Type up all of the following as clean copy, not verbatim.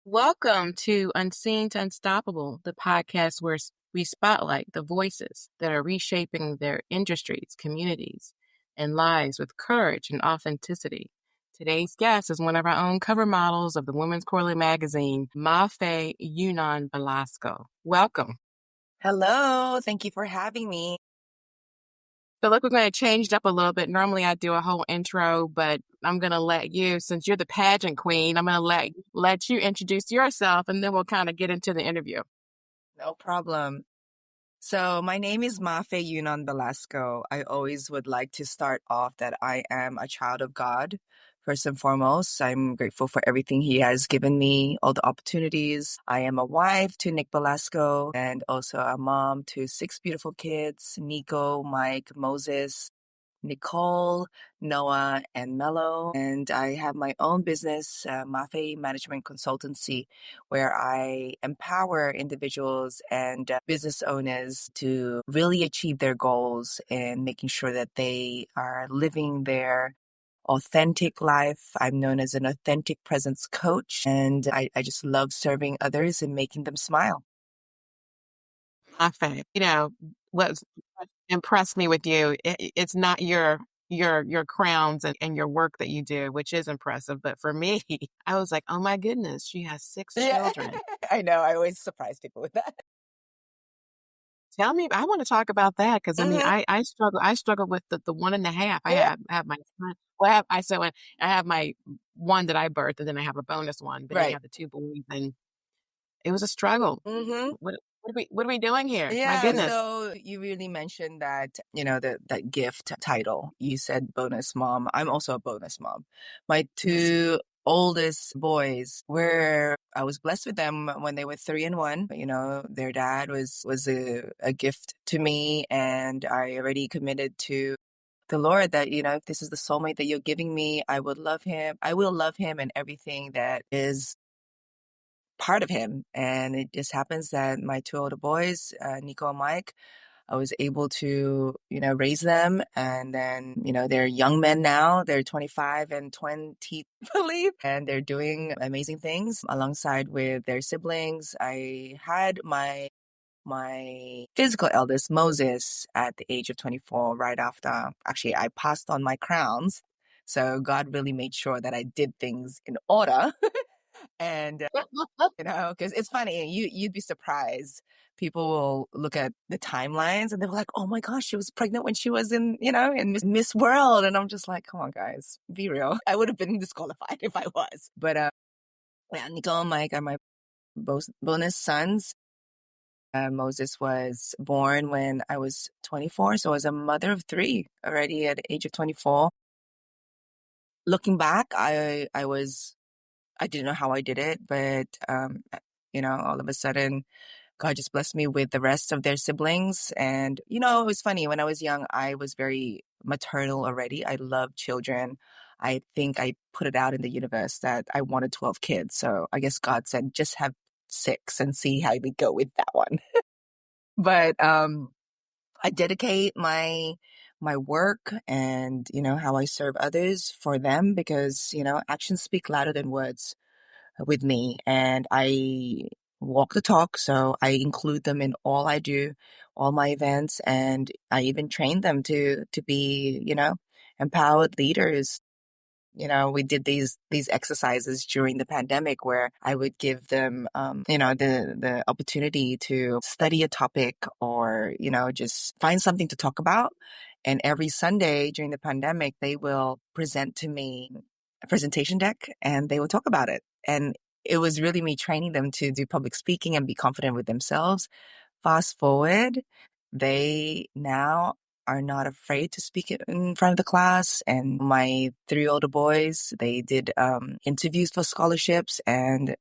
Welcome to Unseen to Unstoppable, the podcast where we spotlight the voices that are reshaping their industries, communities, and lives with courage and authenticity. Today's guest is one of our own cover models of the Women's Quarterly magazine, Mafae Yunon-Belasco. Welcome. Hello, thank you for having me. So look, we're going to change it up a little bit. Normally I do a whole intro, but I'm going to let you, since you're the pageant queen, I'm going to let you introduce yourself, and then we'll kind of get into the interview. No problem. So my name is Mafae Yunon-Belasco. I always would like to start off that I am a child of God. First and foremost, I'm grateful for everything He has given me, all the opportunities. I am a wife to Nick Belasco and also a mom to 6 beautiful kids, Nico, Mike, Moses, Nicole, Noah, and Mello. And I have my own business, Mafae Management Consultancy, where I empower individuals and business owners to really achieve their goals and making sure that they are living their authentic life. I'm known as an authentic presence coach, and I just love serving others and making them smile. Mafae, what impressed me with you, it's not your crowns and your work that you do, which is impressive. But for me, I was like, oh my goodness, she has 6 Yeah, children. I know. I always surprise people with that. Tell me, I want to talk about that because I mean, Hmm. I struggle with the one and a half. Yeah, I have my son. Well, I have my one that I birthed, and then I have a bonus one. But then you right. have the 2 boys, and it was a struggle. Hmm. What are we doing here? My Yeah, goodness. so you really mentioned that, that gift title. You said bonus mom. I'm also a bonus mom. My Yes. 2 oldest boys were I was blessed with them when they were 3 and 1. Their dad was a gift to me, and I already committed to the Lord that, if this is the soulmate that you're giving me, I would love him. I will love him and everything that is part of him. And it just happens that my 2 older boys, Nico and Mike, I was able to, raise them. And then, they're young men now. They're 25 and 20, I believe. And they're doing amazing things alongside with their siblings. I had my physical eldest, Moses, at the age of 24, right after, actually, I passed on my crowns. So God really made sure that I did things in order. And because it's funny, you'd be surprised. People will look at the timelines and they're like, "Oh my gosh, she was pregnant when she was in Miss World," and I'm just like, "Come on, guys, be real." I would have been disqualified if I was. But yeah, Nicole and Mike are my both bonus sons. Moses was born when I was 24, so I was a mother of 3 already at the age of 24. Looking back, I didn't know how I did it, but all of a sudden God just blessed me with the rest of their siblings. And, it was funny. When I was young, I was very maternal already. I love children. I think I put it out in the universe that I wanted 12 kids. So I guess God said, just have 6 and see how we go with that one. But I dedicate my work and, how I serve others for them because, actions speak louder than words with me, and I walk the talk. So I include them in all I do, all my events, and I even train them to be, empowered leaders. We did these exercises during the pandemic where I would give them, the opportunity to study a topic or, just find something to talk about. And every Sunday during the pandemic, they will present to me a presentation deck and they will talk about it. And it was really me training them to do public speaking and be confident with themselves. Fast forward, they now are not afraid to speak in front of the class. And my 3 older boys, they did interviews for scholarships, and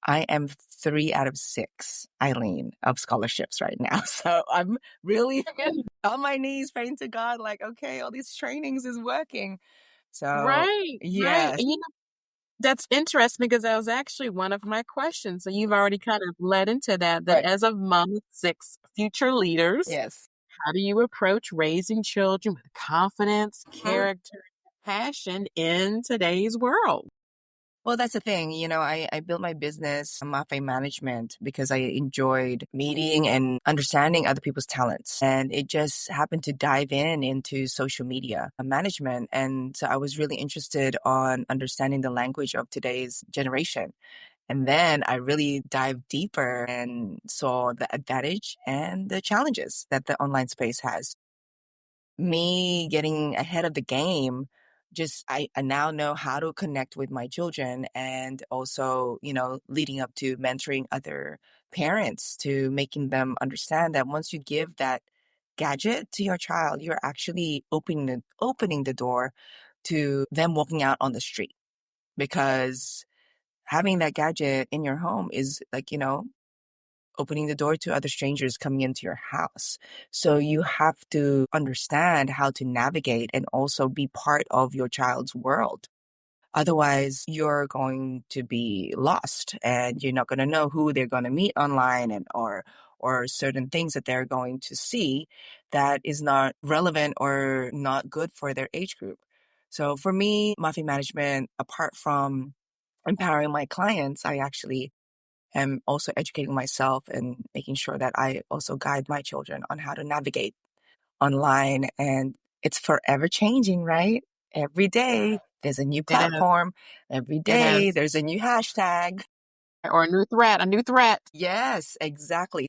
I am 3 out of 6, Ilene, of scholarships right now. So I'm really on my knees praying to God, like, okay, all these trainings is working. So Right, right. yes, And that's interesting because that was actually one of my questions. So you've already kind of led into that right, as a mom of 6 future leaders, yes. how do you approach raising children with confidence, Mhm. character, passion in today's world? Well, that's the thing. I built my business, Mafae Management, because I enjoyed meeting and understanding other people's talents. And it just happened to dive into social media management. And so I was really interested on understanding the language of today's generation. And then I really dived deeper and saw the advantage and the challenges that the online space has. Me getting ahead of the game, just I now know how to connect with my children, and also, leading up to mentoring other parents, to making them understand that once you give that gadget to your child, you're actually opening the door to them walking out on the street, because having that gadget in your home is like, opening the door to other strangers coming into your house. So you have to understand how to navigate and also be part of your child's world. Otherwise, you're going to be lost, and you're not going to know who they're going to meet online, and or certain things that they're going to see that is not relevant or not good for their age group. So for me, Mafia Management, apart from empowering my clients, I actually am also educating myself and making sure that I also guide my children on how to navigate online. And it's forever changing, right? Every day there's a new It is. platform. Every It day is. there's a new hashtag. Or a new threat, a new threat. Yes, exactly.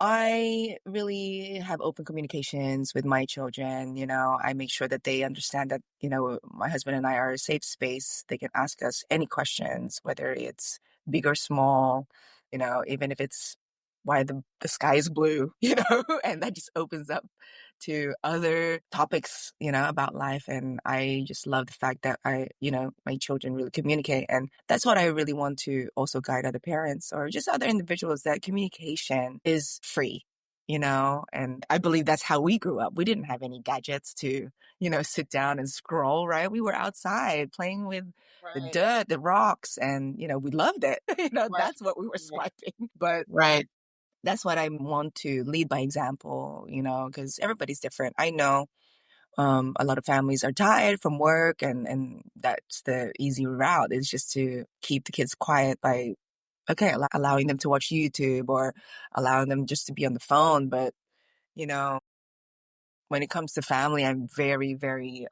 I really have open communications with my children. I make sure that they understand that, my husband and I are a safe space. They can ask us any questions, whether it's big or small, even if it's why the sky is blue, and that just opens up to other topics, about life. And I just love the fact that my children really communicate. And that's what I really want to also guide other parents or just other individuals, that communication is free, and I believe that's how we grew up. We didn't have any gadgets to, sit down and scroll, right? We were outside playing with the Right. dirt, the rocks, and, we loved it. Right. That's what we were swiping. But Right. that's what I want to lead by example, because everybody's different. I know a lot of families are tired from work, and that's the easy route, is just to keep the kids quiet by, okay, allowing them to watch YouTube or allowing them just to be on the phone. But, you know, when it comes to family, I'm very, very,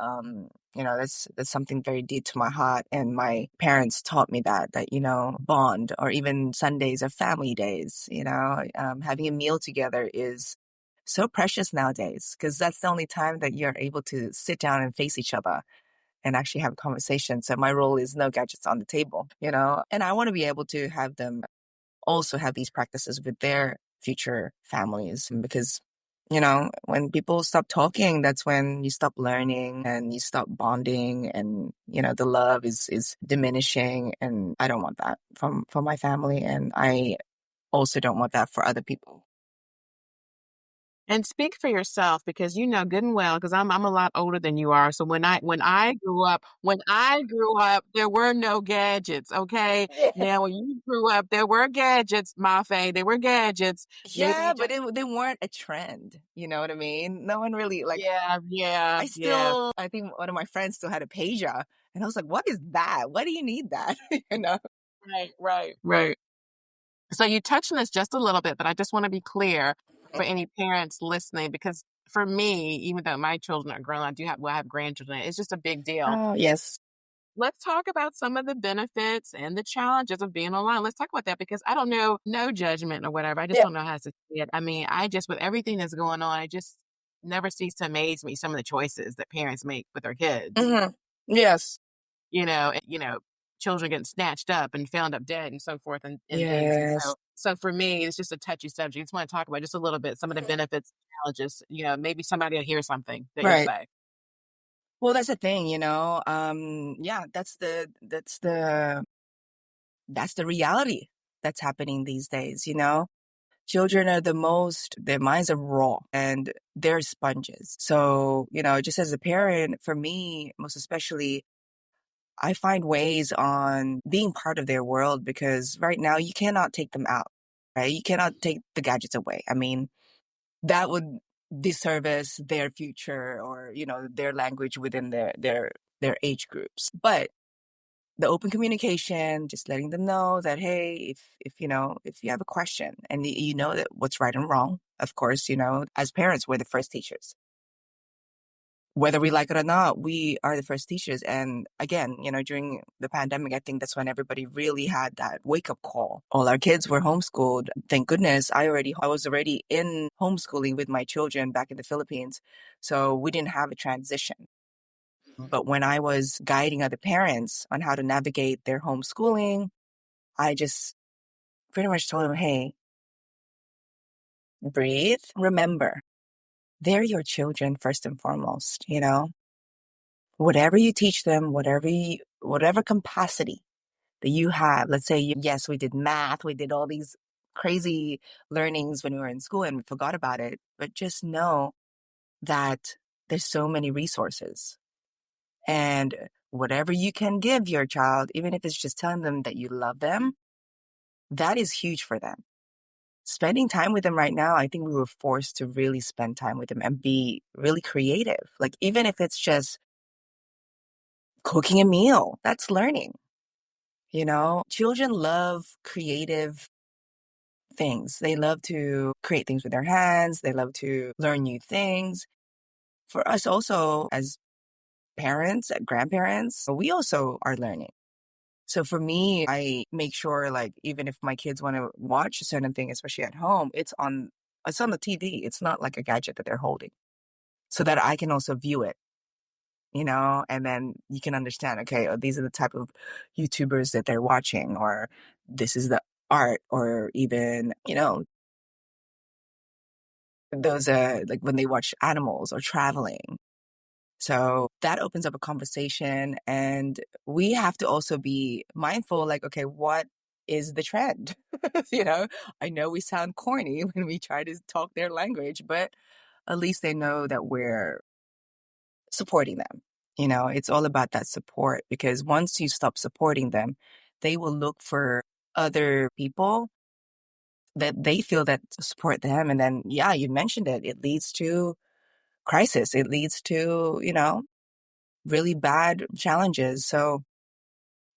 that's something very deep to my heart. And my parents taught me that, bond, or even Sundays are family days, having a meal together is so precious nowadays, because that's the only time that you're able to sit down and face each other and actually have a conversation. So my role is no gadgets on the table, and I want to be able to have them also have these practices with their future families, because when people stop talking, that's when you stop learning and you stop bonding, and the love is diminishing. And I don't want that from my family, and I also don't want that for other people. And speak for yourself, because you know good and well, because I'm a lot older than you are. So when I grew up, there were no gadgets. Okay. Now when you grew up, there were gadgets, Mafe. There were gadgets. Maybe Yeah, you but just they weren't a trend. You know what I mean? No one really, like, yeah, yeah, yeah. I think one of my friends still had a pager, and I was like, what is that? Why do you need that? you know? Right, right, right. So you touched on this just a little bit, but I just want to be clear for any parents listening, because for me, even though my children are grown, I have grandchildren. It's just a big deal. Oh, yes. Let's talk about some of the benefits and the challenges of being online. Let's talk about that, because I don't know, no judgment or whatever. I just Yeah. don't know how to say it. I mean, I just, with everything that's going on, I just never cease to amaze me some of the choices that parents make with their kids. Hmm. Yes. Children getting snatched up and found up dead and so forth, and things. And Yes. so for me, it's just a touchy subject. I just want to talk about just a little bit some of the benefits, challenges. Maybe somebody will hear something that you'll Right. say. Well, that's the thing, yeah, that's the reality that's happening these days, Children are their minds are raw, and they're sponges. So, just as a parent, for me, most especially, I find ways on being part of their world, because right now you cannot take them out, right? You cannot take the gadgets away. I mean, that would disservice their future, or, their language within their age groups. But the open communication, just letting them know that, hey, if you have a question and you know that what's right and wrong, of course, as parents, we're the first teachers. Whether we like it or not, we are the first teachers. And again, during the pandemic, I think that's when everybody really had that wake up call. All our kids were homeschooled. Thank goodness I was already in homeschooling with my children back in the Philippines. So we didn't have a transition. But when I was guiding other parents on how to navigate their homeschooling, I just pretty much told them, hey, breathe. Remember, they're your children first and foremost, whatever you teach them, whatever capacity that you have. Let's say, yes, we did math, we did all these crazy learnings when we were in school and we forgot about it. But just know that there's so many resources. And whatever you can give your child, even if it's just telling them that you love them, that is huge for them. Spending time with them right now, I think we were forced to really spend time with them and be really creative. Like, even if it's just cooking a meal, that's learning. Children love creative things. They love to create things with their hands. They love to learn new things. For us also, as parents, grandparents, we also are learning. So for me, I make sure, like, even if my kids want to watch a certain thing, especially at home, it's on the TV. It's not like a gadget that they're holding, so that I can also view it, and then you can understand, okay, these are the type of YouTubers that they're watching, or this is the art, or even, those, like when they watch animals or traveling. So that opens up a conversation, and we have to also be mindful, like, okay, what is the trend? I know we sound corny when we try to talk their language, but at least they know that we're supporting them. It's all about that support, because once you stop supporting them, they will look for other people that they feel that support them. And then, yeah, you mentioned it. It leads to crisis. It leads to, really bad challenges. So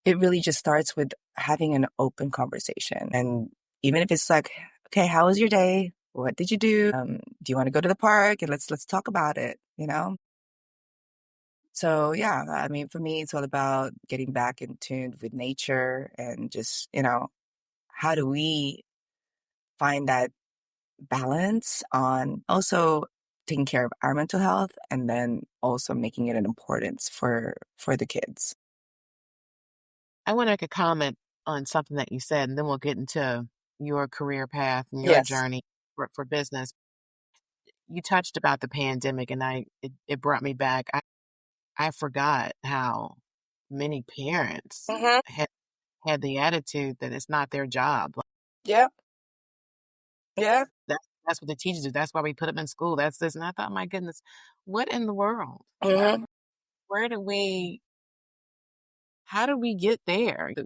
it really just starts with having an open conversation. And even if it's like, okay, how was your day? What did you do? Do you want to go to the park? And let's talk about it. So yeah, I mean, for me, it's all about getting back in tune with nature, and just, how do we find that balance on also taking care of our mental health, and then also making it an importance for the kids. I want to make a comment on something that you said, and then we'll get into your career path and your Yes. journey for business. You touched about the pandemic, and it brought me back. I forgot how many parents Mm-hmm. had the attitude that it's not their job. Like, Yeah. Yeah. that's what the teachers do. That's why we put them in school. That's this. And I thought, my goodness, what in the world? Mm-hmm. Where do we? How do we get there? That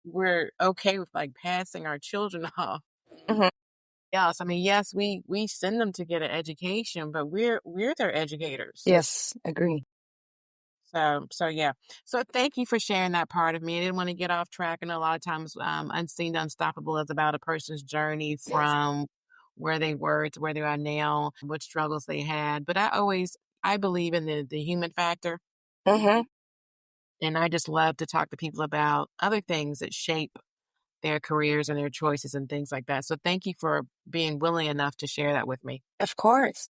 we're okay with like passing our children off. Mm-hmm. Yes, I mean, yes, we send them to get an education, but we're their educators. Yes. Agree. So yeah. So thank you for sharing that part of me. I didn't want to get off track. And a lot of times, Unseen to Unstoppable is about a person's journey from where they were to where they are now, what struggles they had. But I believe in the human factor, Mm-hmm. and I just love to talk to people about other things that shape their careers and their choices and things like that. So thank you for being willing enough to share that with me. Of course.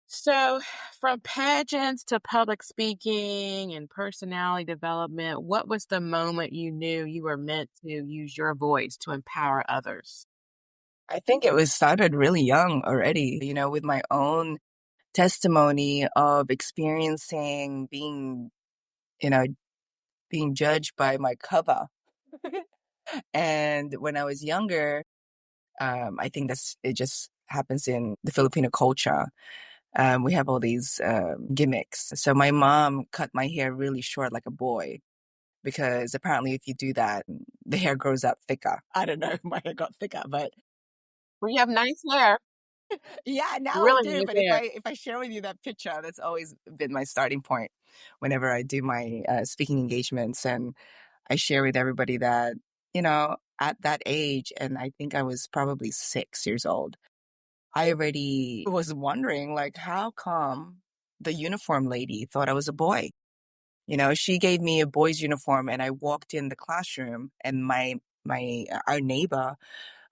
So, from pageants to public speaking and personality development, what was the moment you knew you were meant to use your voice to empower others? I think it was started really young already, with my own testimony of experiencing you know, being judged by my cover. And when I was younger, I think it just happens in the Filipino culture. We have all these gimmicks. So my mom cut my hair really short like a boy, because apparently if you do that, the hair grows up thicker. I don't know if my hair got thicker, but Well, you have nice hair. Yeah, now I Really, do. you're But there. if I share with you that picture, that's always been my starting point whenever I do my speaking engagements, and I share with everybody that at that age, and I think I was probably 6 years old. I already was wondering, like, how come the uniform lady thought I was a boy? She gave me a boy's uniform, and I walked in the classroom, and our neighbor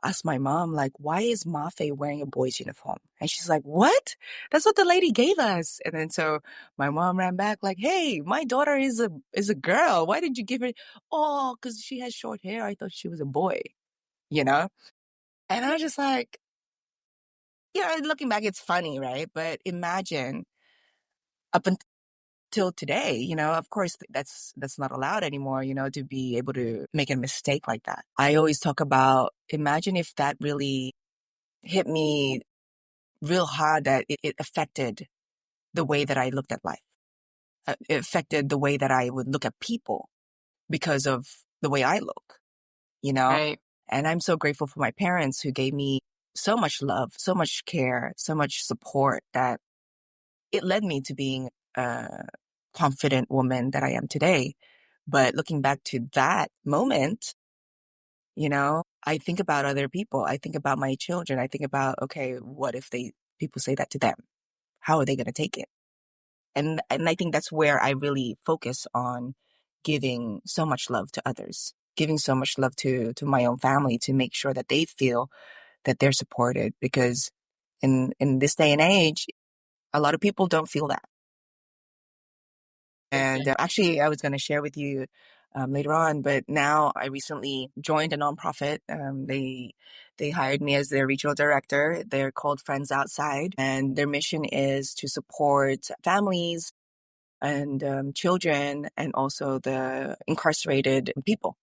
asked my mom, like, why is Mafae wearing a boy's uniform? And she's like, what? That's what the lady gave us. And then so my mom ran back like, hey, my daughter is a girl. Why did you give her? Oh, because she has short hair. I thought she was a boy, you know? And I was just like, looking back, it's funny, right? But imagine up until today, of course, that's not allowed anymore, to be able to make a mistake like that. I always talk about, imagine if that really hit me real hard, that it affected the way that I looked at life. It affected the way that I would look at people because of the way I look, you know? Right. And I'm so grateful for my parents who gave me so much love, so much care, so much support that it led me to being a confident woman that I am today. But looking back to that moment, I think about other people. I think about my children. I think about, okay, what if people say that to them? How are they going to take it? And I think that's where I really focus on giving so much love to others, giving so much love to my own family, to make sure that they feel that they're supported, because in this day and age, a lot of people don't feel that. And actually, I was going to share with you later on, but now I recently joined a nonprofit. They hired me as their regional director. They're called Friends Outside, and their mission is to support families and children, and also the incarcerated people,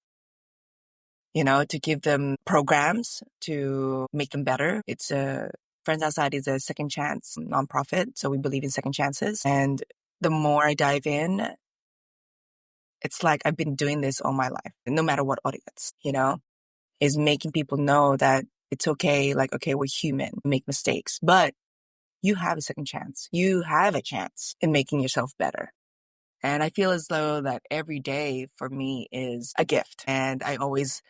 to give them programs to make them better. It's a Friends Outside is a second chance nonprofit, so we believe in second chances. And the more I dive in, it's like I've been doing this all my life, no matter what audience, is making people know that it's okay. Like, okay, we're human, we make mistakes, but you have a second chance. You have a chance in making yourself better. And I feel as though that every day for me is a gift. And I always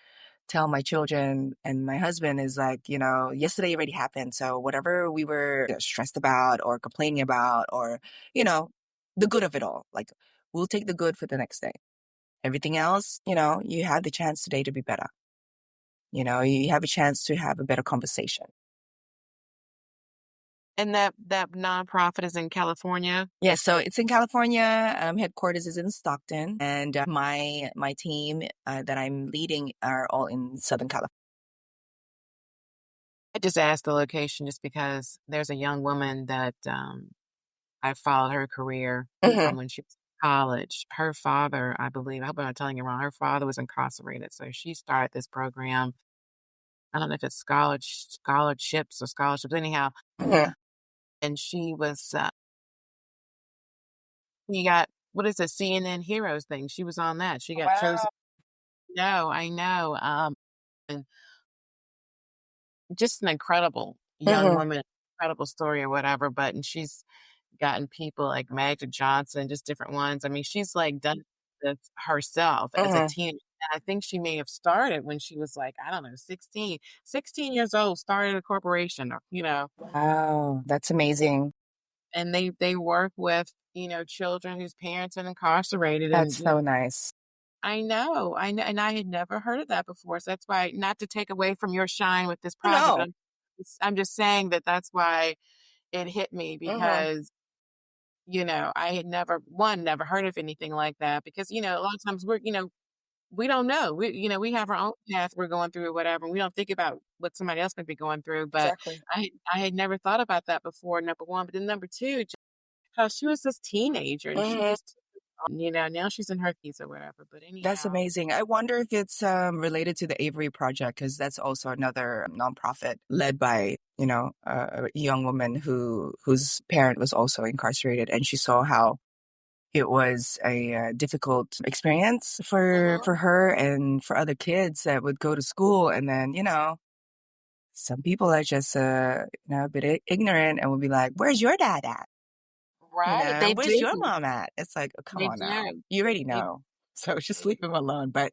tell my children and my husband is like, yesterday already happened. So whatever we were stressed about or complaining about, or, the good of it all, like, we'll take the good for the next day. Everything else, you have the chance today to be better. You have a chance to have a better conversation. And that nonprofit is in California. Yeah, so it's in California. Headquarters is in Stockton, and my team that I'm leading are all in Southern California. I just asked the location just because there's a young woman that I followed her career Mm-hmm. from when she was in college. Her father, I believe, I hope I'm not telling you wrong, her father was incarcerated. So she started this program. I don't know if it's scholarships or scholarships, anyhow. Mm-hmm. And she got, what is it, CNN Heroes thing? She was on that. She got chosen. Wow. No, I know. And just an incredible young Mm-hmm. woman, incredible story or whatever. But and she's gotten people like Magda Johnson, just different ones. I mean, she's like done this herself as a Mm-hmm. teenager. And I think she may have started when she was like, I don't know, 16 years old, started a corporation, Wow, that's amazing. and they work with, children whose parents are incarcerated. And That's so nice. I know, and I had never heard of that before. So that's why, not to take away from your shine with this Oh, project, but no. I'm just saying that that's why it hit me Mm-hmm. because I had never heard of anything like that because, a lot of times we don't know. We have our own path we're going through or whatever. And we don't think about what somebody else might be going through. But Exactly. I had never thought about that before, number one. But then number two, just how she was this teenager and she Mm-hmm. just, now she's in her teens or whatever. But That's anyhow, amazing. I wonder if it's related to the Avery Project, because that's also another nonprofit led by, a young woman whose parent was also incarcerated, and she saw how it was a difficult experience for Mhm. her and for other kids that would go to school, and then some people are just, a bit ignorant and will be like, where's your dad at? Right. They Where's do. your mom at? It's like, oh, come They on now. do. You already They know. So just do. leave him alone. But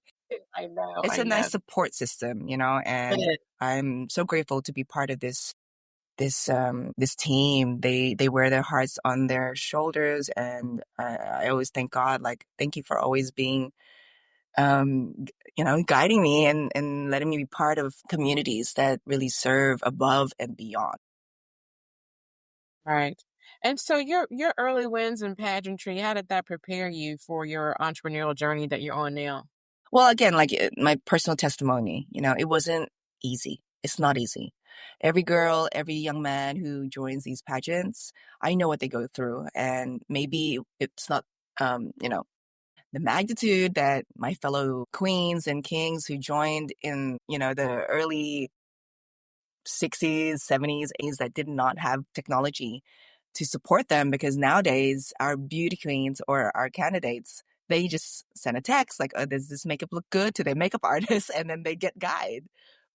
I know. it's I a nice know. support system, It and is. I'm so grateful to be part of this team. They wear their hearts on their shoulders, and I always thank God, like, thank you for always being guiding me and letting me be part of communities that really serve above and beyond. Right. And so your early wins in pageantry, how did that prepare you for your entrepreneurial journey that you're on now? Well, again, like my personal testimony, it wasn't easy. It's not easy. Every girl, every young man who joins these pageants, I know what they go through. And maybe it's not, the magnitude that my fellow queens and kings who joined in, the early 60s, 70s, 80s that did not have technology to support them, because nowadays our beauty queens or our candidates, they just send a text like, oh, does this makeup look good to their makeup artist? And then they get guide.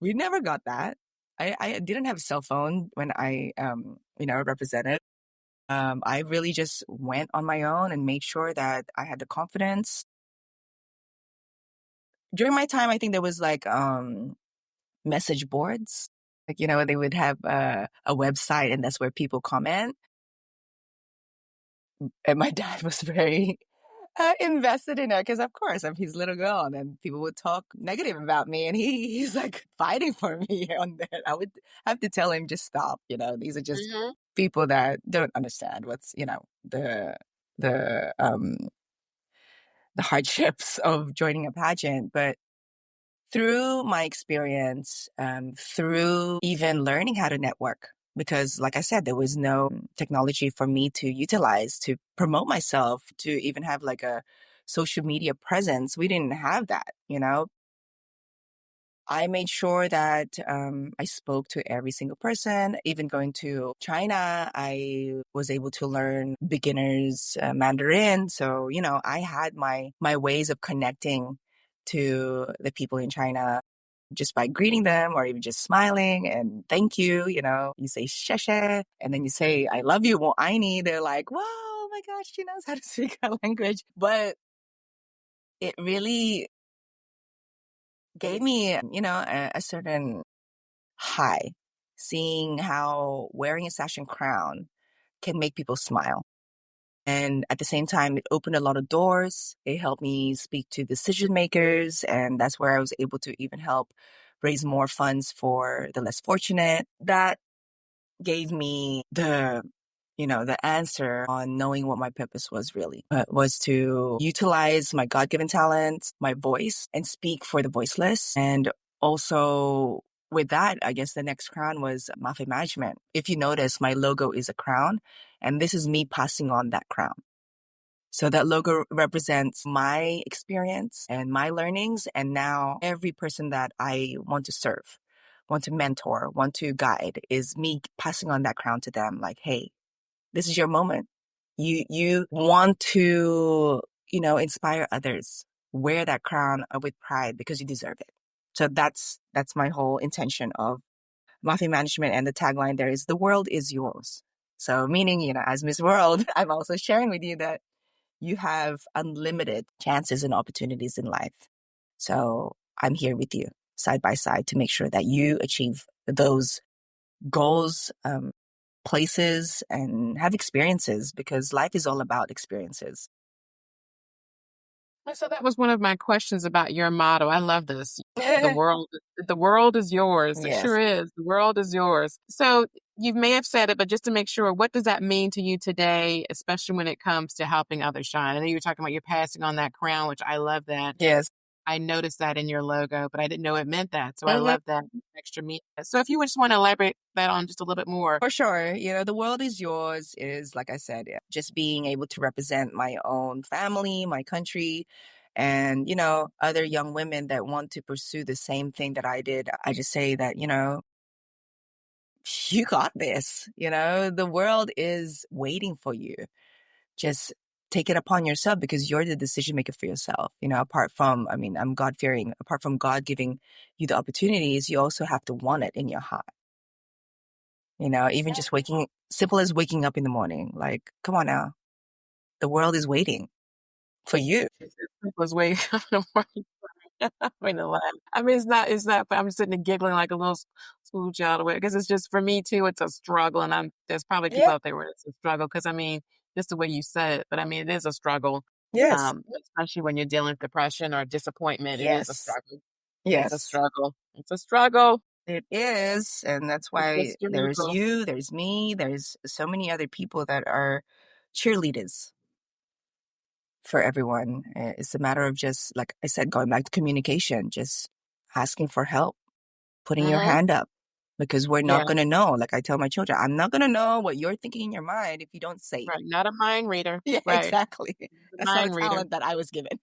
We never got that. I didn't have a cell phone when I, represented. I really just went on my own and made sure that I had the confidence. During my time, I think there was like message boards. Like, they would have a website and that's where people comment. And my dad was very invested in it because, of course, I'm his little girl, and then people would talk negative about me, and he's like fighting for me on that. I would have to tell him, just stop. These are just Hmm. people that don't understand what's the um the hardships of joining a pageant. But through my experience, through even learning how to network, because like I said, there was no technology for me to utilize to promote myself, to even have like a social media presence. We didn't have that. I made sure that I spoke to every single person. Even going to China, I was able to learn beginners Mandarin. So, I had my ways of connecting to the people in China just by greeting them or even just smiling and thank you. You say sheshe and then you say, I love you. Well, I need, they're like, wow, oh my gosh, she knows how to speak our language. But it really gave me, a certain high, seeing how wearing a sash and crown can make people smile. And at the same time, it opened a lot of doors. It helped me speak to decision makers. And that's where I was able to even help raise more funds for the less fortunate. That gave me the answer on knowing what my purpose was really, was to utilize my God-given talent, my voice, and speak for the voiceless. And also with that, I guess the next crown was Mafae Management. If you notice, my logo is a crown, and this is me passing on that crown. So that logo represents my experience and my learnings. And now every person that I want to serve, want to mentor, want to guide is me passing on that crown to them. Like, hey, this is your moment. You want to, inspire others. Wear that crown with pride because you deserve it. So that's my whole intention of Mafia Management, and the tagline there is the world is yours. So meaning, as Miss World, I'm also sharing with you that you have unlimited chances and opportunities in life. So I'm here with you side by side to make sure that you achieve those goals, places, and have experiences, because life is all about experiences. So that was one of my questions about your motto. I love this. The world, the world is yours. It Yes. sure is. The world is yours. So you may have said it, but just to make sure, what does that mean to you today, especially when it comes to helping others shine? I know you were talking about you're passing on that crown, which I love that. Yes. I noticed that in your logo, but I didn't know it meant that. So I Mhm. love that extra meaning. So if you would just want to elaborate that on just a little bit more. For sure. The world is yours is, like I said, just being able to represent my own family, my country, and, other young women that want to pursue the same thing that I did. I just say that, you got this. The world is waiting for you. Just take it upon yourself, because you're the decision maker for yourself. Apart from, I mean, I'm God fearing. Apart from God giving you the opportunities, you also have to want it in your heart. Even just simple as waking up in the morning. Like, come on now. The world is waiting for you. Was way I'm gonna laugh. I mean, it's not, but I'm just sitting there giggling like a little school child away because it's just for me too. It's a struggle, and there's probably people Yeah. out there where it's a struggle because I mean, just the way you said it, but I mean, it is a struggle. Yes. Especially when you're dealing with depression or disappointment, it is a Yes. struggle. It's a Yes. struggle. It's a struggle. It is. And that's It's a why there's struggle. you, there's me, there's so many other people that are cheerleaders for everyone. It's a matter of just, like I said, going back to communication, just asking for help, putting your Mm-hmm. hand up, because we're Yeah, not going to know. Like I tell my children, I'm not going to know what you're thinking in your mind if you don't say it. right. Not a mind reader. Yeah, Right. exactly. The That's not a mind reader. talent that I was given.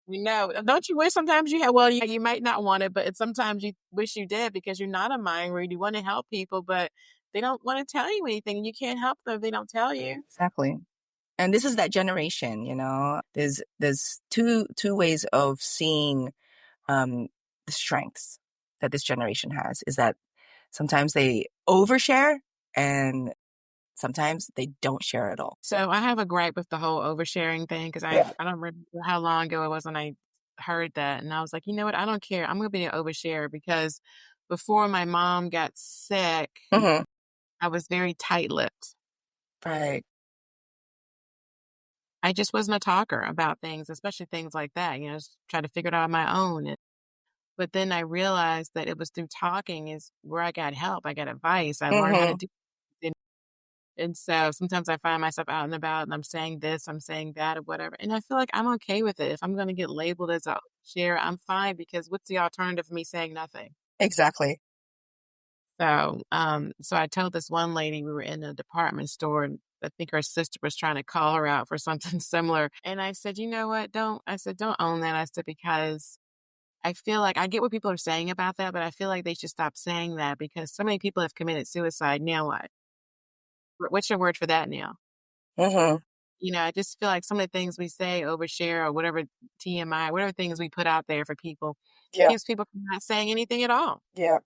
Don't you wish sometimes you had, well, you might not want it, but it's sometimes you wish you did because you're not a mind reader. You want to help people, but they don't want to tell you anything. You can't help them if they don't tell you. Exactly. And this is that generation, there's two ways of seeing the strengths that this generation has, is that sometimes they overshare and sometimes they don't share at all. So I have a gripe with the whole oversharing thing because Yeah. I don't remember how long ago it was when I heard that. And I was like, you know what? I don't care. I'm going to be an overshare because before my mom got sick, Hmm. I was very tight lipped. Right. I just wasn't a talker about things, especially things like that, just try to figure it out on my own. But then I realized that it was through talking is where I got help. I got advice. I learned how to Hmm. do it. And so sometimes I find myself out and about and I'm saying this, I'm saying that, or whatever. And I feel like I'm okay with it. If I'm going to get labeled as a share, I'm fine because what's the alternative of me saying nothing? Exactly. So I told this one lady we were in a department store and I think her sister was trying to call her out for something similar. And I said, you know what? Don't own that. I said, because I feel like I get what people are saying about that, but I feel like they should stop saying that because so many people have committed suicide. Now what? What's your word for that now? Hmm. I just feel like some of the things we say, overshare, or whatever TMI, whatever things we put out there for people, Yeah. keeps people from not saying anything at all. Yeah.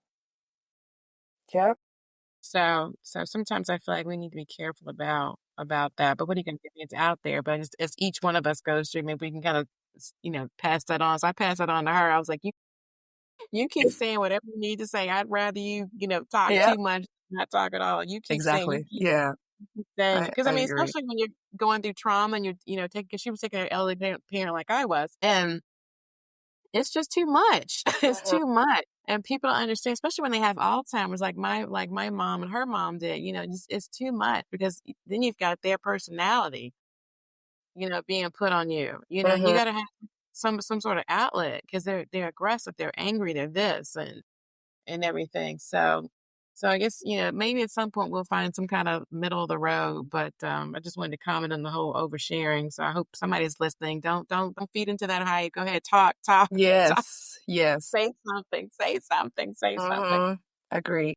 Yeah. So sometimes I feel like we need to be careful about that. But what are you going to do? It's out there. But as each one of us goes through, maybe we can kind of pass that on. So I passed that on to her. I was like, you keep saying whatever you need to say. I'd rather you talk Yeah. too much, not talk at all. You keep saying you Exactly. Yeah. keep saying because I I mean, agree. especially when you're going through trauma and you're taking because she was taking an elderly parent like I was, and it's just too much. It's Hmm. too much. And people don't understand, especially when they have Alzheimer's, like my mom and her mom did. It's too much because then you've got their personality, being put on you. You Hmm. got to have some sort of outlet because they're aggressive, they're angry, they're this and everything. So I guess maybe at some point we'll find some kind of middle of the road. But I just wanted to comment on the whole oversharing. So I hope somebody's listening. Don't feed into that hype. Go ahead, talk, talk, talk. Yes. Yes. Say something, say something, say something. Hmm. Agree.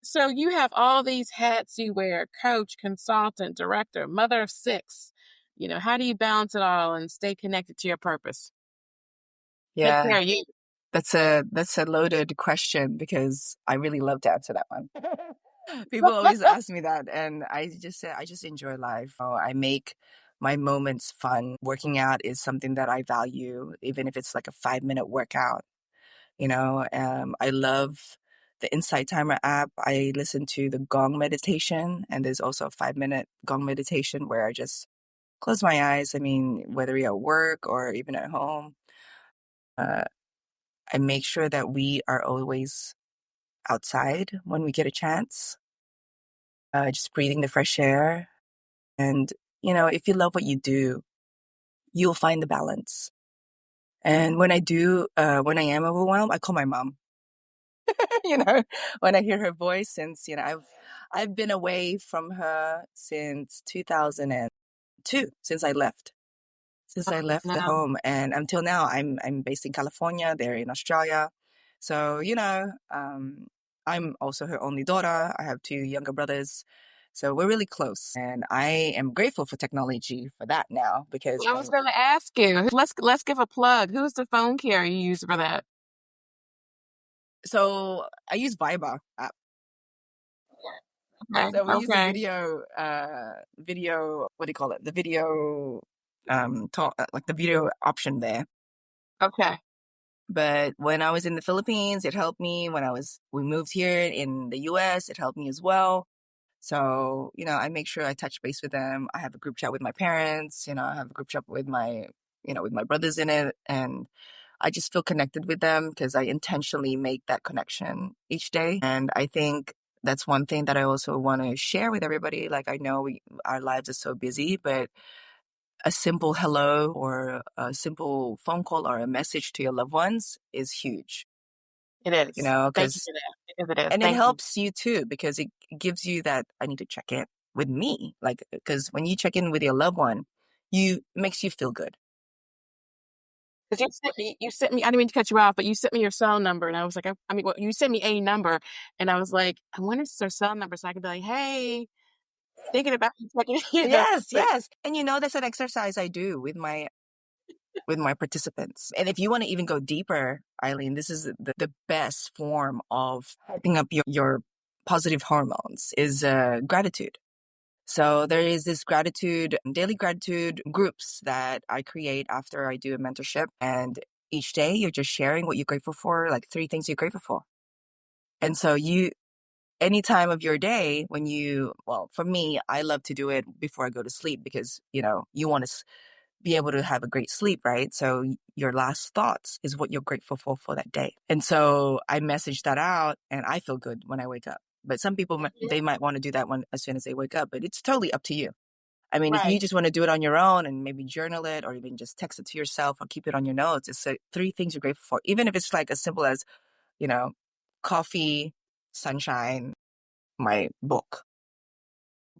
So you have all these hats you wear: coach, consultant, director, mother of six. How do you balance it all and stay connected to your purpose? Take Yeah. care of you. That's a loaded question because I really love to answer that one. People always ask me that, and I just say I just enjoy life. I make my moments fun. Working out is something that I value, even if it's like a 5-minute workout. I love the Insight Timer app. I listen to the Gong meditation, and there's also a 5-minute Gong meditation where I just close my eyes. I mean, whether you're at work or even at home, uh, I make sure that we are always outside when we get a chance, just breathing the fresh air. And, if you love what you do, you'll find the balance. And when I am overwhelmed, I call my mom. you know, when I hear her voice, since, I've been away from her since 2002, since I left the No. home, and until now, I'm based in California. They're in Australia, so I'm also her only daughter. I have two younger brothers, so we're really close, and I am grateful for technology for that now because I was going to ask you. Let's give a plug. Who's the phone carrier you use for that? so I use Viber app. Okay. So we use the Okay. video, what do you call it? The video, talk, like the video option there. Okay. But when I was in the Philippines, it helped me. We moved here in the US, it helped me as well. So, I make sure I touch base with them. I have a group chat with my parents, I have a group chat with my brothers in it. And I just feel connected with them because I intentionally make that connection each day. And I think that's one thing that I also want to share with everybody. Like, I know our lives are so busy, but a simple hello or a simple phone call or a message to your loved ones is huge, It is. Thank you because for that. Because it is. and it Thank you. helps you too, because it gives you that I need to check in with me. Like, because when you check in with your loved one, it makes you feel good. Because you sent me, I didn't mean to cut you off, but you sent me your cell number. And I was like, well, you sent me a number. And I was like, I wonder if it's their cell number so I could be like, hey, thinking about you checking, Yes, but yes. And that's an exercise I do with my participants. And if you want to even go deeper, Eileen, this is the best form of hyping up your positive hormones is gratitude. So there is this daily gratitude groups that I create after I do a mentorship. And each day you're just sharing what you're grateful for, like 3 things you're grateful for. And so any time of your day well, for me, I love to do it before I go to sleep because, you want to be able to have a great sleep, right? So your last thoughts is what you're grateful for that day. And so I message that out and I feel good when I wake up. But some people, they might want to do that one as soon as they wake up, but it's totally up to you. I mean, if you right, just want to do it on your own and maybe journal it or even just text it to yourself or keep it on your notes, it's 3 things you're grateful for. Even if it's like as simple as, you know, coffee, sunshine, my book.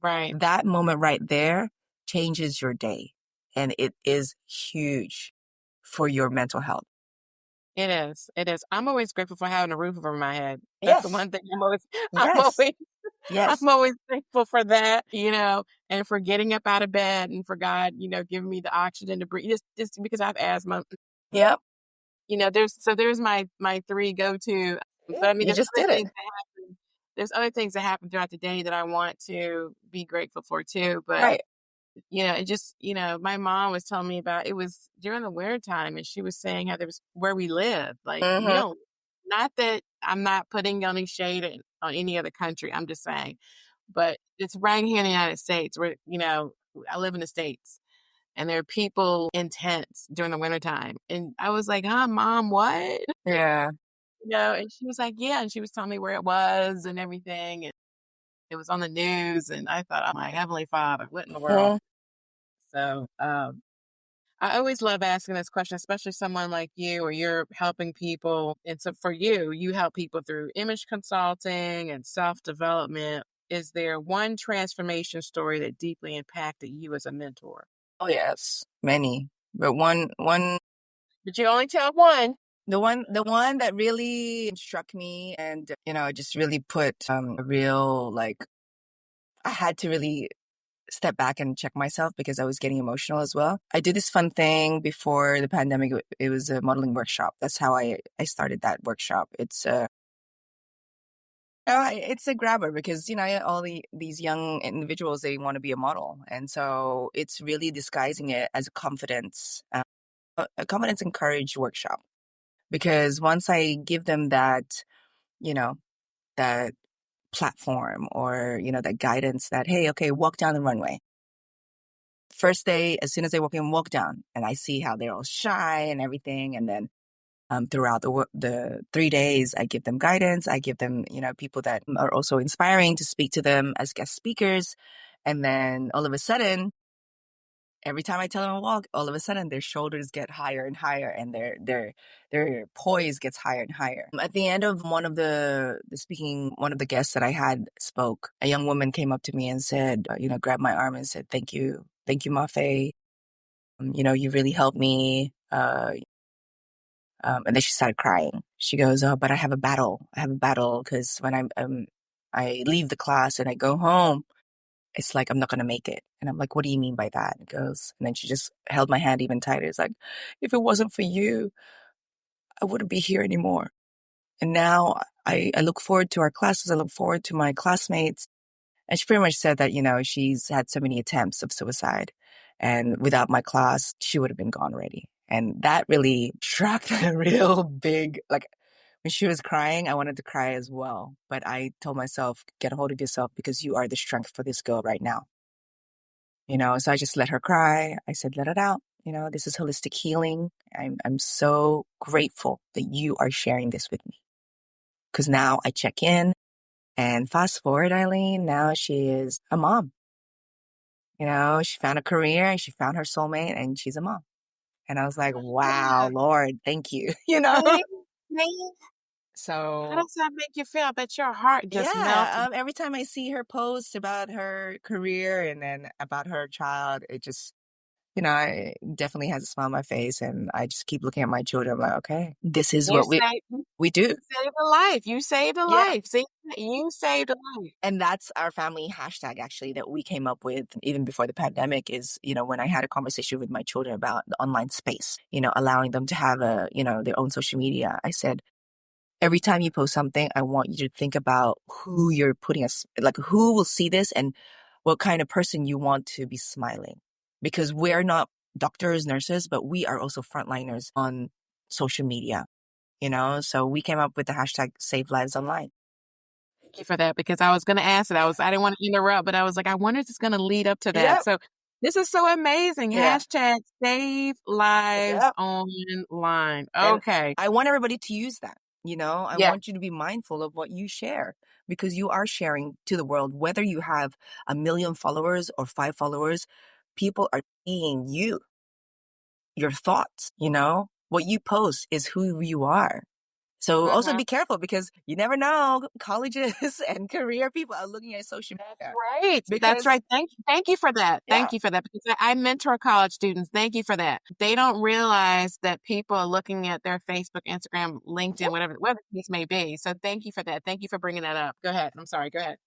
right. That moment right there changes your day. And it is huge for your mental health. It is. It is. I'm always grateful for having a roof over my head. That's the Yes, one thing I'm yes, always, I'm yes. always thankful for that, and for getting up out of bed and for God, giving me the oxygen to breathe just because I have asthma. Yep. There's my three go-to, but I mean, You just did it. there's other things that happen throughout the day that I want to be grateful for too, but Right. it just, my mom was telling me about it was during the winter time and she was saying how there was where we live. Like we Mm-hmm. don't, not that I'm not putting any shade on any other country. I'm just saying, but it's right here in the United States where, I live in the States and there are people in tents during the wintertime. And I was like, huh, mom, what? Yeah. And she was like, yeah. And she was telling me where it was and everything. And it was on the news. And I thought, oh my Heavenly Father, what in the world? Mm, So, I always love asking this question, especially someone like you, where you're helping people. And so for you, you help people through image consulting and self development. Is there one transformation story that deeply impacted you as a mentor? oh yes, many. But one, But you only tell one. the one that really struck me, and just really put a real, like, I had to really step back and check myself because I was getting emotional as well. I did this fun thing before the pandemic. It was a modeling workshop. That's how I started that workshop. It's a grabber because all these young individuals, they want to be a model, and so it's really disguising it as a confidence and courage workshop. Because once I give them you know that platform, or that guidance, that hey, okay, walk down the runway. First day, as soon as they walk down, and I see how they're all shy and everything, and then throughout the 3 days, I give them guidance. I give them, people that are also inspiring to speak to them as guest speakers. And then all of a sudden, every time I tell them to walk, all of a sudden their shoulders get higher and higher, and their poise gets higher and higher. At the end of one of the guests that I had spoke, a young woman came up to me and said, grabbed my arm and said, thank you, Mafae. You really helped me. And then she started crying. She goes, "Oh, but I have a battle. I have a battle because when I leave the class and I go home, it's like I'm not gonna make it." And I'm like, "What do you mean by that?" It goes, and then she just held my hand even tighter. It's like, "If it wasn't for you, I wouldn't be here anymore." And now I look forward to our classes. I look forward to my classmates, And she pretty much said that, she's had so many attempts of suicide. And without my class, she would have been gone already. And that really struck a real big, like, when she was crying, I wanted to cry as well. But I told myself, get a hold of yourself because you are the strength for this girl right now. So I just let her cry. I said, let it out. This is holistic healing. I'm so grateful that you are sharing this with me. Because now I check in and fast forward, Ilene, now she is a mom. She found a career and she found her soulmate and she's a mom. And I was like, wow, Lord, thank you. Right? Right? How So does that make you feel? I bet your heart just yeah, melted. every time I see her post about her career and then about her child, it just, it definitely has a smile on my face. And I just keep looking at my children. I'm like, okay, this is You what we saved, we do. you saved a life. You saved a Yeah. life. See, you saved a life. And that's our family hashtag actually that we came up with even before the pandemic is, when I had a conversation with my children about the online space, allowing them to have their own social media. I said, every time you post something, I want you to think about who you're putting us, like who will see this and what kind of person you want to be smiling. Because we're not doctors, nurses, but we are also frontliners on social media, so we came up with the hashtag Save Lives Online. Thank you for that because I was going to ask it. I didn't want to interrupt, but I was like, I wonder if it's going to lead up to that. Yep. So this is so amazing. Yeah. Hashtag save lives Yep. online. And Okay. I want everybody to use that. I Yeah. want you to be mindful of what you share because you are sharing to the world, whether you have 1 million followers or 5 followers, people are seeing you, your thoughts, what you post is who you are. So also Mhm. be careful because you never know, colleges and career people are looking at social That's media right. That's because, right. Thank you for that. yeah, Thank you for that because I mentor college students. Thank you for that. They don't realize that people are looking at their Facebook, Instagram, LinkedIn, whatever the case may be. So thank you for that. Thank you for bringing that up. Go ahead. I'm sorry. Go ahead.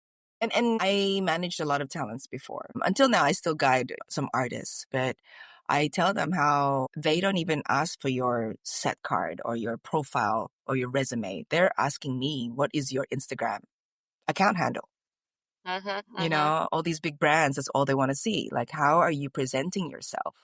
and I managed a lot of talents before. Until now, I still guide some artists, but I tell them how they don't even ask for your set card or your profile or your resume. They're asking me, what is your Instagram account handle? Mhm. All these big brands, that's all they want to see. Like, how are you presenting yourself?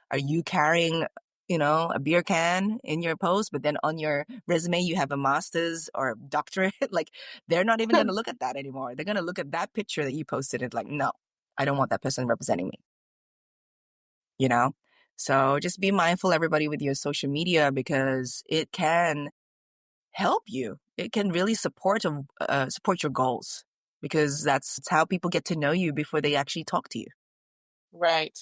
Are you carrying, a beer can in your post, but then on your resume, you have a master's or a doctorate? Like, they're not even going to look at that anymore. They're going to look at that picture that you posted and like, no, I don't want that person representing me, you know? So just be mindful, everybody, with your social media because it can help you. It can really support your goals because that's how people get to know you before they actually talk to you. Right.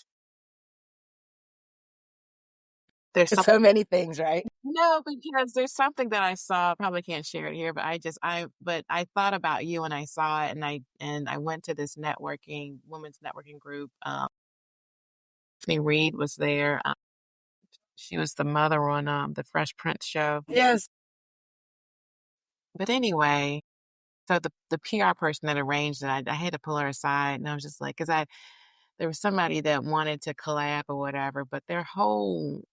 There's something. So many things, right? No, because there's something that I saw. I probably can't share it here, but but I thought about you and I saw it, and I went to this women's networking group. Tiffany Reed was there. She was the mother on the Fresh Prince show. Yes. But anyway, so the PR person that arranged it, I had to pull her aside, and I was just like, because I there was somebody that wanted to collab or whatever, but their whole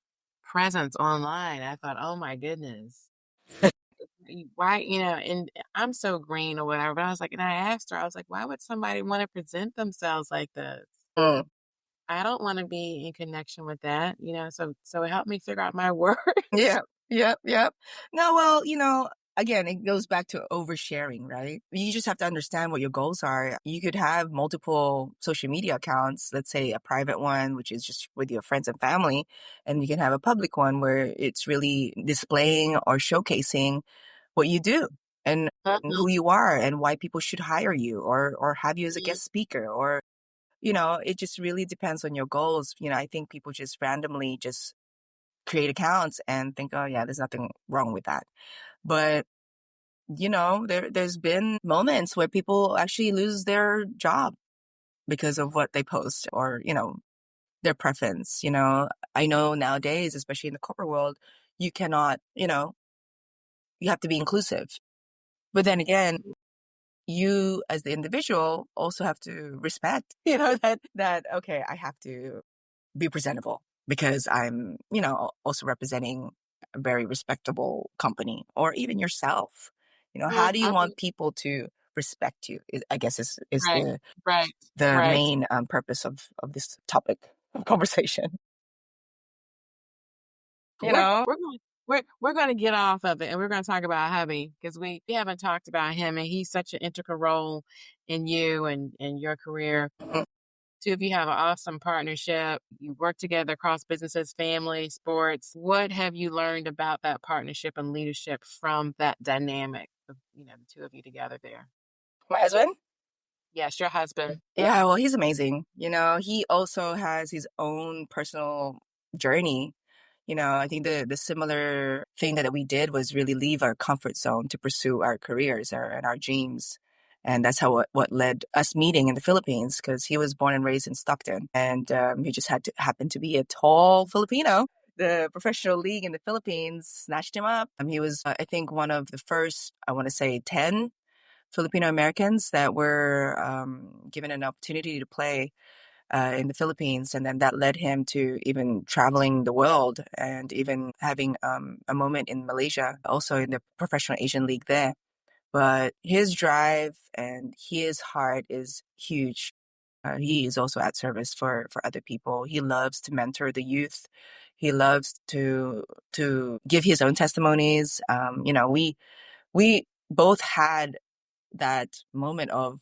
presence online, I thought, oh my goodness. Why, and I'm so green or whatever, but I was like, and I asked her, I was like, why would somebody want to present themselves like this? Mm. I don't want to be in connection with that, so it helped me figure out my words. Yeah. Yep. Yep. No, well, again, it goes back to oversharing, right? You just have to understand what your goals are. You could have multiple social media accounts, let's say a private one, which is just with your friends and family, and you can have a public one where it's really displaying or showcasing what you do and Mhm. who you are and why people should hire you or have you as a guest speaker or it just really depends on your goals. I think people just randomly just create accounts and think, oh yeah, there's nothing wrong with that. But there's been moments where people actually lose their job because of what they post or, their preference. I know nowadays, especially in the corporate world, you cannot, you have to be inclusive. But then again, you as the individual also have to respect, that okay, I have to be presentable because I'm, also representing a very respectable company or even yourself. How do you Mhm. want people to respect you. I guess is Right, the right, the right. main purpose of this topic of conversation. You We're know, we're going we're going to get off of it, and we're going to talk about hubby because we haven't talked about him, and he's such an integral role in you and your career. Mhm. Two of you have an awesome partnership. You work together across businesses, family, sports. What have you learned about that partnership and leadership from that dynamic of, the two of you together there? My husband. Yes, your husband. Yeah, well, he's amazing. He also has his own personal journey. I think the similar thing that we did was really leave our comfort zone to pursue our careers and our dreams. And that's what led us meeting in the Philippines, because he was born and raised in Stockton, and he just had to happen to be a tall Filipino. The professional league in the Philippines snatched him up. He was, I think, one of the first, I want to say, 10 Filipino Americans that were given an opportunity to play in the Philippines. And then that led him to even traveling the world and even having a moment in Malaysia, also in the Professional Asian League there. But his drive and his heart is huge. He is also at service for other people. He loves to mentor the youth. He loves to give his own testimonies. We both had that moment of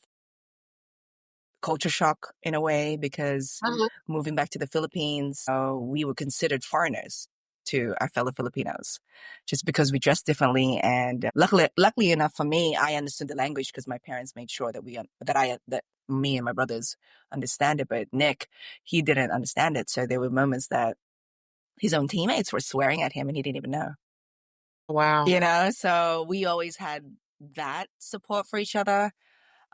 culture shock in a way, because Mhm. moving back to the Philippines, we were considered foreigners to our fellow Filipinos, just because we dressed differently. And luckily enough for me, I understood the language because my parents made sure that that me and my brothers understand it. But Nick, he didn't understand it, so there were moments that his own teammates were swearing at him and he didn't even know. Wow. So we always had that support for each other.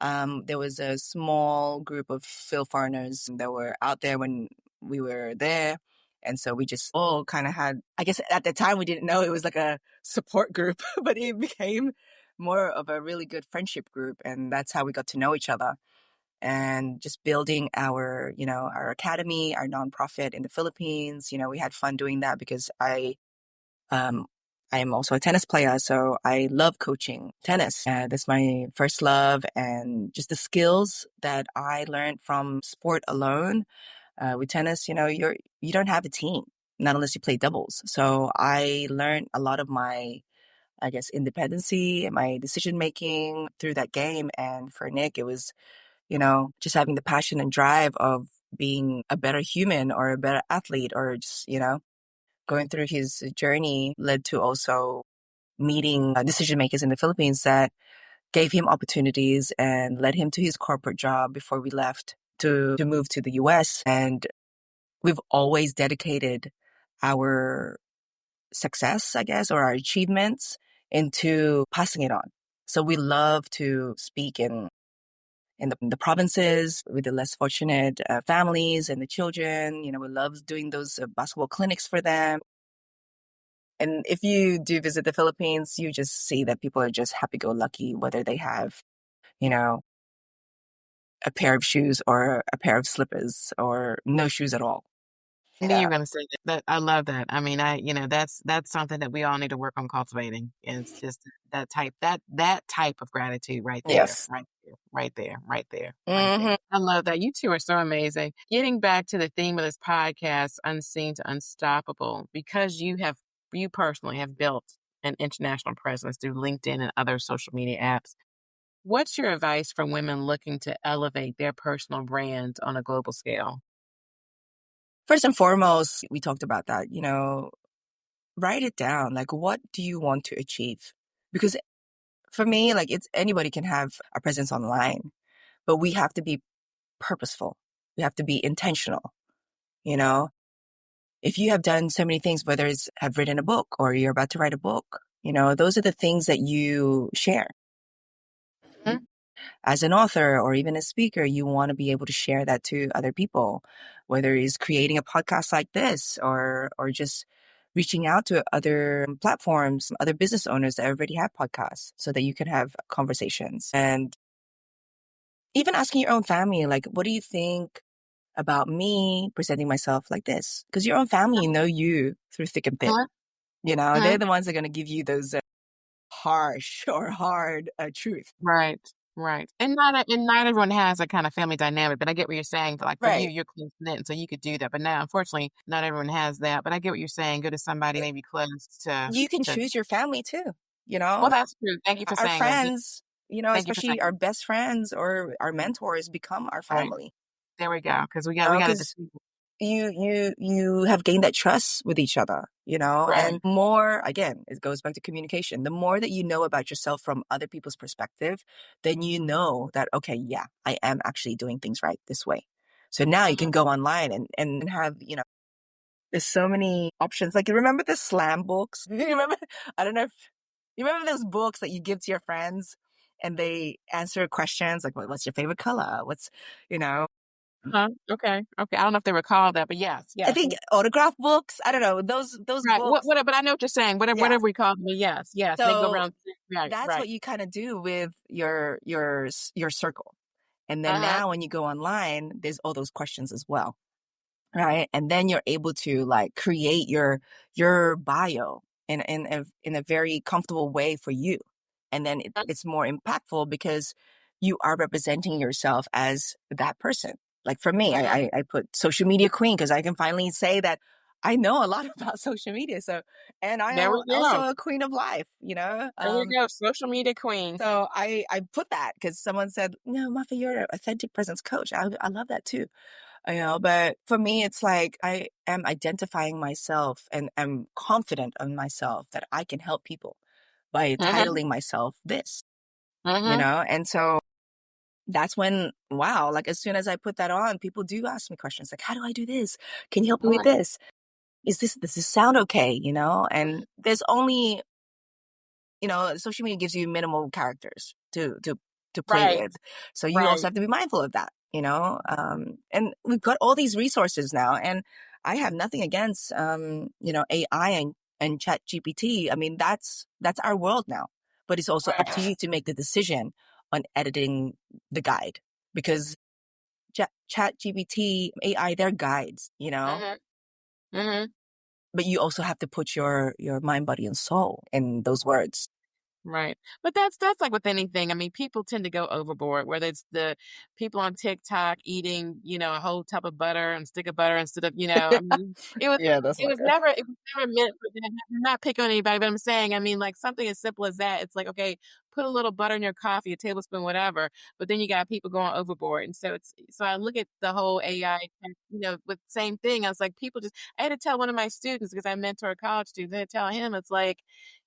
There was a small group of Phil foreigners that were out there when we were there. And so we just all kind of had, I guess at the time we didn't know it was like a support group, but it became more of a really good friendship group. And that's how we got to know each other. And just building our academy, our nonprofit in the Philippines. We had fun doing that because um, I am also a tennis player, so I love coaching tennis. That's my first love, and just the skills that I learned from sport alone. With tennis, you don't have a team, not unless you play doubles. So I learned a lot of my, I guess, independency and my decision making through that game. And for Nick, it was, just having the passion and drive of being a better human or a better athlete, or just, going through his journey led to also meeting decision makers in the Philippines that gave him opportunities and led him to his corporate job before we left to move to the US. And we've always dedicated our success, I guess, or our achievements into passing it on. So we love to speak in the provinces with the less fortunate families and the children. We love doing those basketball clinics for them. And if you do visit the Philippines, you just see that people are just happy go lucky, whether they have, you know, a pair of shoes or a pair of slippers or no shoes at all. I knew you Yeah. were gonna say that. I love that. I mean, that's something that we all need to work on cultivating. It's just that type of gratitude right there, Yes. right there, right there, right there, right there. Hmm. I love that. You two are so amazing. Getting back to the theme of this podcast, Unseen to Unstoppable, because you personally have built an international presence through LinkedIn and other social media apps. What's your advice for women looking to elevate their personal brand on a global scale? First and foremost, we talked about that, write it down. Like, what do you want to achieve? Because for me, like, it's anybody can have a presence online, but we have to be purposeful. We have to be intentional, you know? If you have done so many things, whether it's have written a book or you're about to write a book, those are the things that you share. Mhm. As an author or even a speaker, you want to be able to share that to other people, whether it's creating a podcast like this or just reaching out to other platforms, other business owners that already have podcasts so that you can have conversations. And even asking your own family, like, what do you think about me presenting myself like this? Because your own family know you through thick and thin. Mhm. They're Mhm. the ones that are going to give you those harsh or hard truth. Right, Right. And not everyone has that kind of family dynamic, but I get what you're saying. But like for you, Right. you're close knit, and so you could do that. But now, unfortunately, not everyone has that. But I get what you're saying. Go to somebody maybe close to You can to. choose your family too, you Well, know? that's true. Thank you for Our saying that. friends, Thank you for saying especially our that. best friends or our Mm, mentors become our right. family, There we go. Because you we know, got to because deceive. you have gained that trust with each other, Right. and more, again, it goes back to communication. The more that you know about yourself from other people's perspective, then you know that, okay, yeah, I am actually doing things right this way. So now you can Hmm. go online and have, there's so many options. Like, you remember the slam books? You remember? I don't know if you remember those books that you give to your friends and they answer questions like, what's your favorite color? You know, Huh? Okay. Okay. I don't know if they recall that, but yes, I yes. think autograph books. I don't know, those Right. books. But I know what you're saying. Yeah. Whatever we call them. Yes. Yes. And they go So around. Right. that's Right. what you kind of do with your circle. And then Uh-huh. now when you go online, there's all those questions as well. Right. And then you're able to like create your bio in a very comfortable way for you. And then it's more impactful because you are representing yourself as that person. Like for me, Uh-huh. I put social media queen because I can finally say that I know a lot about social media. So, and I There am we also go. a queen of life, There we go. Social media queen. so I put that because someone said, no, Mafa, you're an authentic presence coach. I love that too. But for me, it's like I am identifying myself and am confident of myself that I can help people by Mm-hmm. titling myself this, Mm-hmm. and so that's when, wow, like as soon as I put that on, people do ask me questions like, how do I do this? Can you help me with this? Does this sound okay? And there's only, social media gives you minimal characters to play Right. with. So you also Right. have to be mindful of that, and we've got all these resources now. And I have nothing against, AI and chat GPT. I mean, that's our world now, but it's also up to Right. you to make the decision on editing the guide because chat GPT, AI, they're guides, Mm-hmm. Mm-hmm. but you also have to put your mind, body, and soul in those words. Right. But that's like with anything. I mean, people tend to go overboard, whether it's the people on TikTok eating, a whole tub of butter and stick of butter instead of, I mean, it was Yeah, that's not good. it was never meant for that. I'm not picking on anybody, but I'm saying, I mean, like something as simple as that. It's like, okay, put a little butter in your coffee, a tablespoon, whatever. But then you got people going overboard. And so I look at the whole AI, with the same thing. I was like, I had to tell one of my students because I mentor college students, I had to tell him, it's like,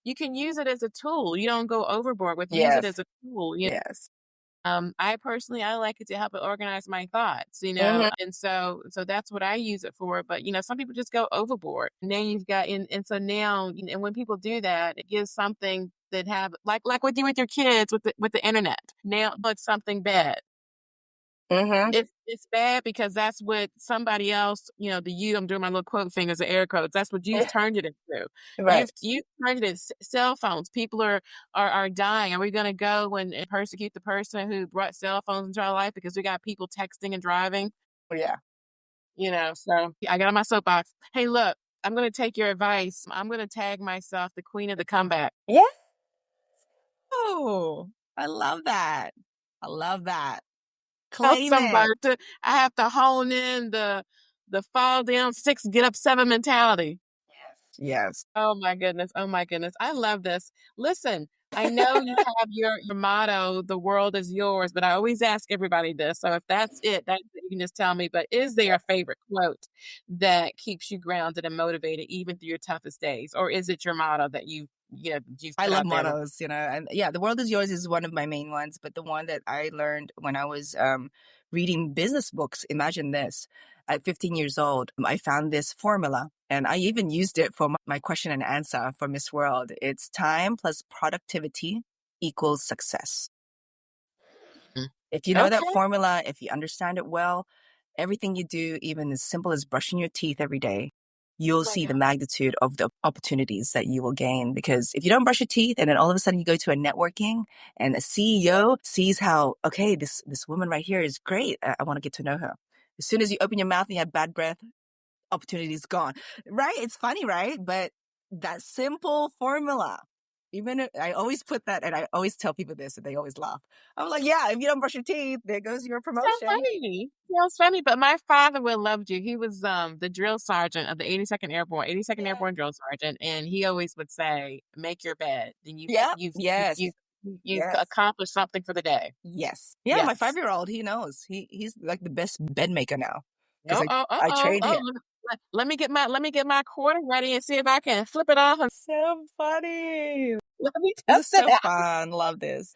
you can use it as a tool. You don't go overboard with use it Yes. as a tool. Yes. I personally, I like it to help it organize my thoughts, Mhm. and so that's what I use it for. But some people just go overboard. And then you've got, and so now, and when people do that, it gives something that have like with you with your kids with the internet. Now it's something bad. Mhm. It's bad because that's what somebody else, I'm doing my little quote fingers, the air quotes. That's what you've turned it into. Right. You've turned it into cell phones. People are dying. Are we going to go and persecute the person who brought cell phones into our life because we got people texting and driving? Oh, yeah. So I got on my soapbox. Hey, look, I'm going to take your advice. I'm going to tag myself the queen of the comeback. Yeah. Oh, I love that. I love that. Tell Claim it. somebody I have to hone in the fall down six, get up seven mentality. Yes. Oh my goodness. Oh my goodness. I love this. Listen, I know you have your motto, the world is yours, but I always ask everybody this. So if that's it, you can just tell me. But is there a favorite quote that keeps you grounded and motivated even through your toughest days? Or is it your motto that you've I put love out there? mottos, and yeah, the world is yours is one of my main ones, but the one that I learned when I was reading business books, imagine this. At 15 years old, I found this formula and I even used it for my question and answer for Miss World. It's time plus productivity equals success. Mm. If you know that Okay. formula, if you understand it well, everything you do, even as simple as brushing your teeth every day, you'll Oh my see the God. magnitude of the opportunities that you will gain. Because if you don't brush your teeth and then all of a sudden you go to a networking and a CEO sees how, okay, this woman right here is great. I want to get to know her. As soon as you open your mouth and you have bad breath, opportunity is gone. Right? It's funny, right? But that simple formula Even I always put that, and I always tell people this, and they always laugh. I'm like, yeah, if you don't brush your teeth, there goes your So promotion. funny. Sounds funny, but my father would loved you. He was the drill sergeant of the 82nd Yeah. Airborne drill sergeant, and he always would say, "Make your bed." Then Yep. you Yes. you've Yes. accomplished something for the day. Yes. Yeah, my Yes. 5-year-old, he knows. He's like the best bed maker now because Oh, oh, I oh, trained oh. him. Let me get my quarter ready and see if I can flip it off and So funny. let me This test is it so out. fun. Love this.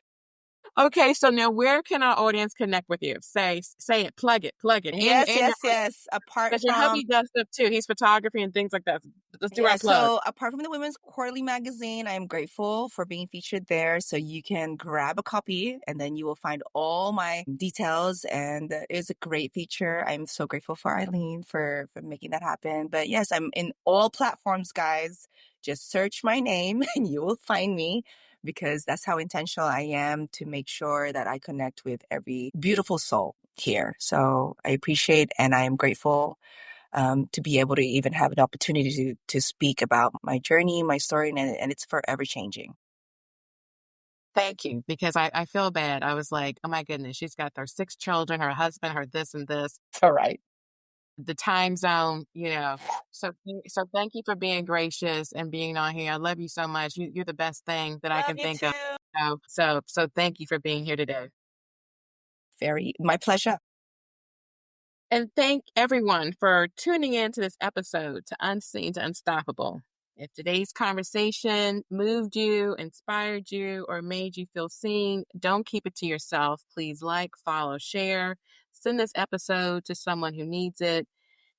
Okay, so now where can our audience connect with you? Say it, plug it, Yes, and your yes, yes. Apart because your hubby from does stuff too. He's photography and things like that. Let's do Yeah, our plug. so apart from the Women's Quarterly magazine, I am grateful for being featured there. So you can grab a copy and then you will find all my details. And it's a great feature. I'm so grateful for Ilene for making that happen. But yes, I'm in all platforms, guys. Just search my name and you will find me because that's how intentional I am to make sure that I connect with every beautiful soul here. So I appreciate and I am grateful to be able to even have an opportunity to speak about my journey, my story, and it's forever changing. Thank you, because I feel bad. I was like, oh my goodness, she's got her 6 children, her husband, her this and this, It's all right. the time zone, So, so thank you for being gracious and being on here. I love you so much. You're the best thing that I Love can you think of. too. So thank you for being here today. Very, my pleasure. And thank everyone for tuning in to this episode to Unseen to Unstoppable. If today's conversation moved you, inspired you, or made you feel seen, don't keep it to yourself. Please like, follow, share. Send this episode to someone who needs it.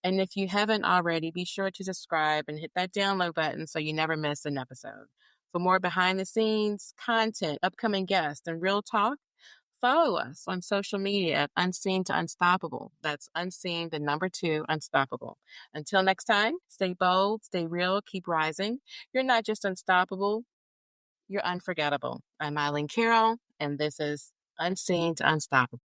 And if you haven't already, be sure to subscribe and hit that download button so you never miss an episode. For more behind the scenes content, upcoming guests, and real talk, follow us on social media at Unseen to Unstoppable. That's Unseen, the number 2, Unstoppable. Until next time, stay bold, stay real, keep rising. You're not just unstoppable, you're unforgettable. I'm Ilene Carol, and this is Unseen to Unstoppable.